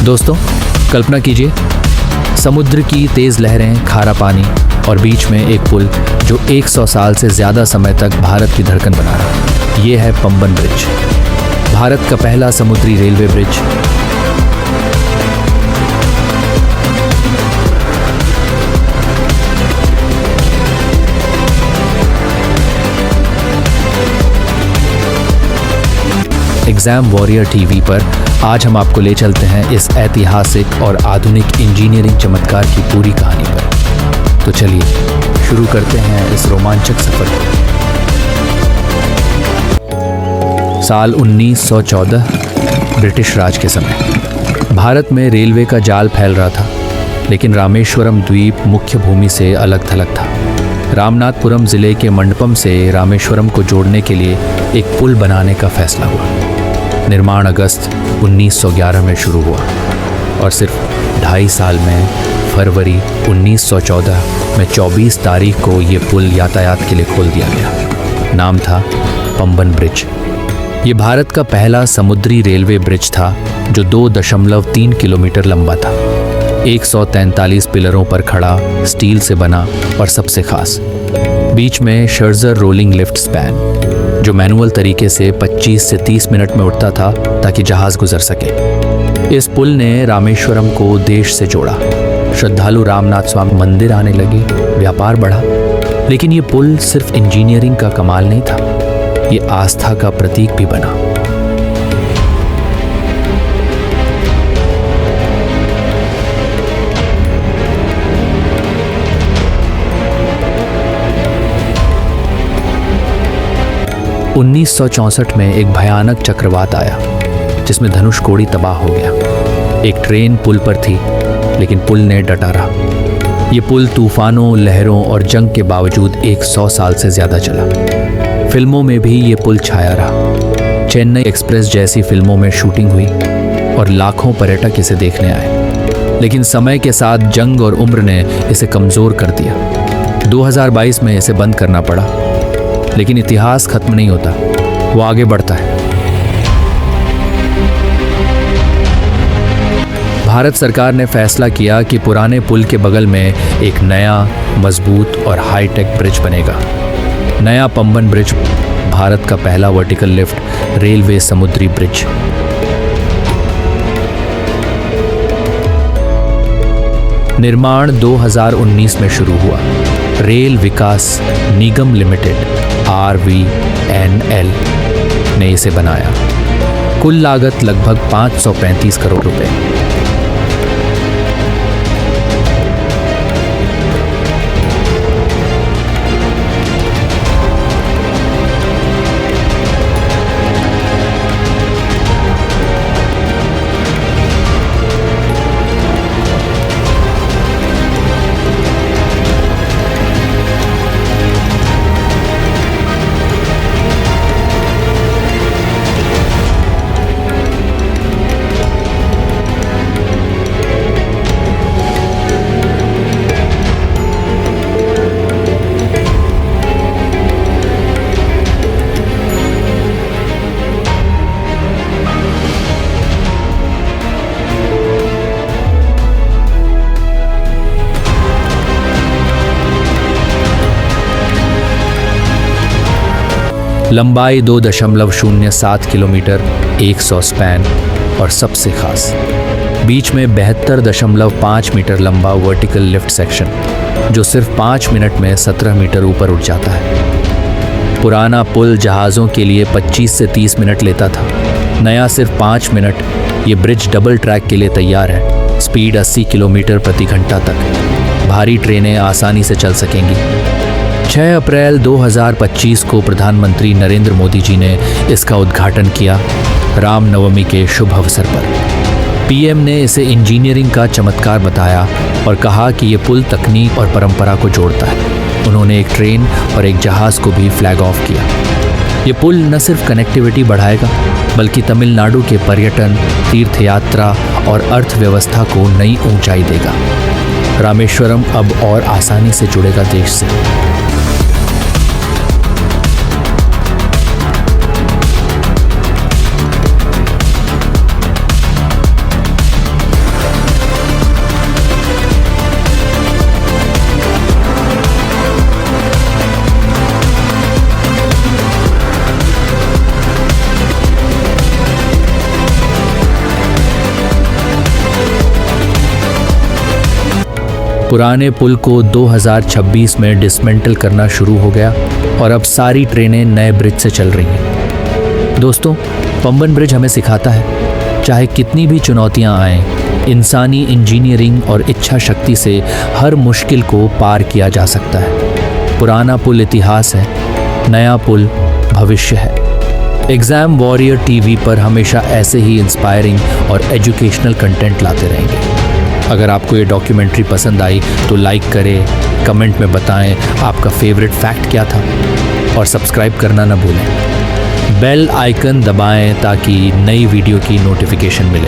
दोस्तों, कल्पना कीजिए, समुद्र की तेज लहरें, खारा पानी और बीच में एक पुल जो 100 साल से ज़्यादा समय तक भारत की धड़कन बना रहा। ये है पंबन ब्रिज, भारत का पहला समुद्री railway bridge. Exam warrior TV पर आज हम आपको ले चलते हैं इस ऐतिहासिक और आधुनिक इंजीनियरिंग चमत्कार की पूरी कहानी पर। तो चलिए शुरू करते हैं इस रोमांचक सफर को। साल 1914, ब्रिटिश राज के समय भारत में रेलवे का जाल फैल रहा था, लेकिन रामेश्वरम द्वीप मुख्य भूमि से अलग थलग था। रामनाथपुरम जिले के मंडपम से रामेश्वरम को जोड़ने के लिए एक पुल बनाने का फैसला हुआ। निर्माण अगस्त 1911 में शुरू हुआ और सिर्फ 2.5 साल में फरवरी 1914 में 24 तारीख को ये पुल यातायात के लिए खोल दिया गया। नाम था पंबन ब्रिज। ये भारत का पहला समुद्री रेलवे ब्रिज था जो 2.3 किलोमीटर लंबा था, 143 पिलरों पर खड़ा, स्टील से बना और सबसे खास बीच में शर्जर रोलिंग लिफ्ट स्पैन जो मैनुअल तरीके से 25 से 30 मिनट में उठता था ताकि जहाज गुजर सके। इस पुल ने रामेश्वरम को देश से जोड़ा। श्रद्धालु रामनाथ स्वामी मंदिर आने लगे, व्यापार बढ़ा। लेकिन ये पुल सिर्फ इंजीनियरिंग का कमाल नहीं था, ये आस्था का प्रतीक भी बना। उन्नीस 1964 में एक भयानक चक्रवात आया जिसमें धनुषकोडी तबाह हो गया। एक ट्रेन पुल पर थी, लेकिन पुल ने डटा रहा। ये पुल तूफानों, लहरों और जंग के बावजूद 100 साल से ज़्यादा चला। फिल्मों में भी ये पुल छाया रहा। चेन्नई एक्सप्रेस जैसी फिल्मों में शूटिंग हुई और लाखों पर्यटक इसे देखने आए। लेकिन समय के साथ जंग और उम्र ने इसे कमज़ोर कर दिया। 2022 में इसे बंद करना पड़ा। लेकिन इतिहास खत्म नहीं होता, वो आगे बढ़ता है। भारत सरकार ने फैसला किया कि पुराने पुल के बगल में एक नया, मजबूत और हाईटेक ब्रिज बनेगा। नया पंबन ब्रिज भारत का पहला वर्टिकल लिफ्ट रेलवे समुद्री ब्रिज। निर्माण 2019 में शुरू हुआ। रेल विकास निगम लिमिटेड RVNL ने इसे बनाया। कुल लागत लगभग 535 करोड़ रुपए। लंबाई 2.07 किलोमीटर, 100 स्पैन और सबसे खास बीच में 72.5 मीटर लंबा वर्टिकल लिफ्ट सेक्शन जो सिर्फ 5 मिनट में 17 मीटर ऊपर उठ जाता है। पुराना पुल जहाज़ों के लिए 25 से 30 मिनट लेता था, नया सिर्फ 5 मिनट। ये ब्रिज डबल ट्रैक के लिए तैयार है। स्पीड 80 किलोमीटर प्रति घंटा तक। भारी ट्रेनें आसानी से चल सकेंगी। 6 अप्रैल 2025 को प्रधानमंत्री नरेंद्र मोदी जी ने इसका उद्घाटन किया, रामनवमी के शुभ अवसर पर। पीएम ने इसे इंजीनियरिंग का चमत्कार बताया और कहा कि ये पुल तकनीक और परंपरा को जोड़ता है। उन्होंने एक ट्रेन और एक जहाज़ को भी फ्लैग ऑफ किया। ये पुल न सिर्फ कनेक्टिविटी बढ़ाएगा, बल्कि तमिलनाडु के पर्यटन, तीर्थयात्रा और अर्थव्यवस्था को नई ऊंचाई देगा। रामेश्वरम अब और आसानी से जुड़ेगा देश से। पुराने पुल को 2026 में डिसमेंटल करना शुरू हो गया और अब सारी ट्रेनें नए ब्रिज से चल रही हैं। दोस्तों, पंबन ब्रिज हमें सिखाता है, चाहे कितनी भी चुनौतियां आएं, इंसानी इंजीनियरिंग और इच्छा शक्ति से हर मुश्किल को पार किया जा सकता है। पुराना पुल इतिहास है, नया पुल भविष्य है। एग्ज़ाम वॉरियर टीवी पर हमेशा ऐसे ही इंस्पायरिंग और एजुकेशनल कंटेंट लाते रहेंगे। अगर आपको ये डॉक्यूमेंट्री पसंद आई तो लाइक करें, कमेंट में बताएं आपका फेवरेट फैक्ट क्या था और सब्सक्राइब करना ना भूलें। बेल आइकन दबाएं ताकि नई वीडियो की नोटिफिकेशन मिले।